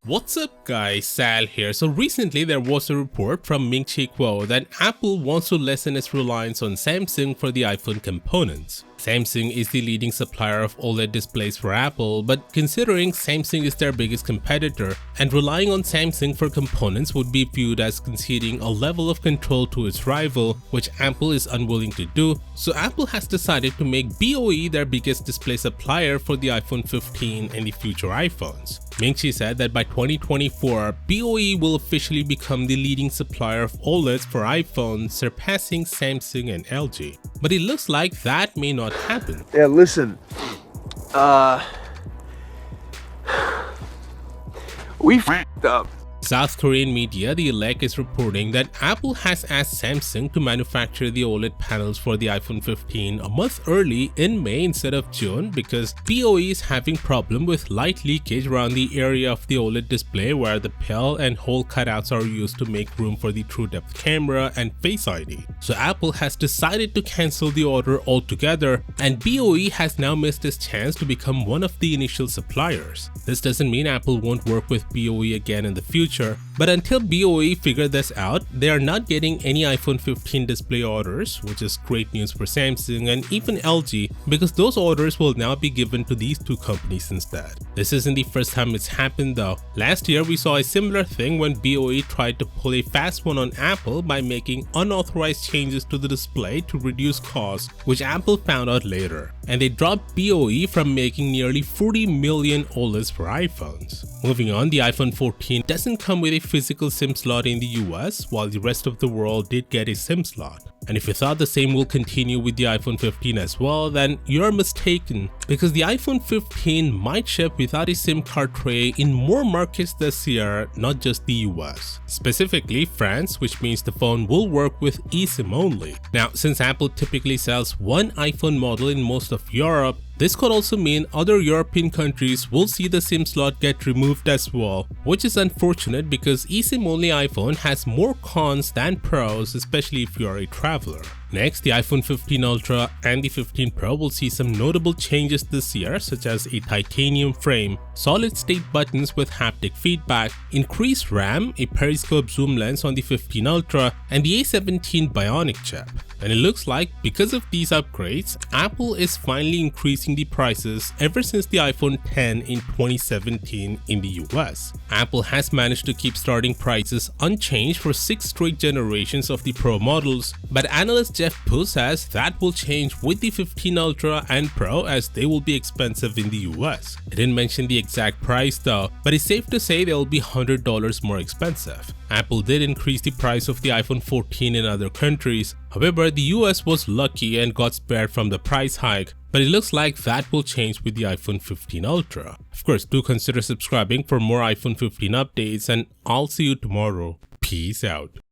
What's up guys, Sal here. So recently there was a report from Ming-Chi Kuo that Apple wants to lessen its reliance on Samsung for the iPhone components. Samsung is the leading supplier of OLED displays for Apple, but considering Samsung is their biggest competitor and relying on Samsung for components would be viewed as conceding a level of control to its rival, which Apple is unwilling to do, so Apple has decided to make BOE their biggest display supplier for the iPhone 15 and the future iPhones. Ming-Chi said that by 2024, BOE will officially become the leading supplier of OLEDs for iPhones, surpassing Samsung and LG. But it looks like that may not happen. Yeah, listen. We f***ed up. South Korean media, The Elect, is reporting that Apple has asked Samsung to manufacture the OLED panels for the iPhone 15 a month early in May instead of June because BOE is having problem with light leakage around the area of the OLED display where the pill and hole cutouts are used to make room for the true depth camera and Face ID. So Apple has decided to cancel the order altogether, and BOE has now missed its chance to become one of the initial suppliers. This doesn't mean Apple won't work with BOE again in the future, but until BOE figure this out, they are not getting any iPhone 15 display orders, which is great news for Samsung and even LG because those orders will now be given to these two companies instead. This isn't the first time it's happened though. Last year we saw a similar thing when BOE tried to pull a fast one on Apple by making unauthorized changes to the display to reduce costs, which Apple found out later, and they dropped BOE from making nearly 40 million OLEDs for iPhones. Moving on, the iPhone 14 doesn't come with a physical SIM slot in the US, while the rest of the world did get a SIM slot. And if you thought the same will continue with the iPhone 15 as well, then you're mistaken, because the iPhone 15 might ship without a SIM card tray in more markets this year, not just the US. Specifically France, which means the phone will work with eSIM only. Now, since Apple typically sells one iPhone model in most of Europe, this could also mean other European countries will see the SIM slot get removed as well, which is unfortunate because eSIM-only iPhone has more cons than pros, especially if you are a traveler. Next, the iPhone 15 Ultra and the 15 Pro will see some notable changes this year, such as a titanium frame, solid-state buttons with haptic feedback, increased RAM, a periscope zoom lens on the 15 Ultra, and the A17 Bionic chip. And it looks like because of these upgrades, Apple is finally increasing the prices ever since the iPhone X in 2017 in the US. Apple has managed to keep starting prices unchanged for 6 straight generations of the Pro models, but analyst Jeff Pu says that will change with the 15 Ultra and Pro as they will be expensive in the US. It didn't mention the exact price though, but it's safe to say they will be $100 more expensive. Apple did increase the price of the iPhone 14 in other countries, however the US was lucky and got spared from the price hike, but it looks like that will change with the iPhone 15 Ultra. Of course, do consider subscribing for more iPhone 15 updates, and I'll see you tomorrow. Peace out.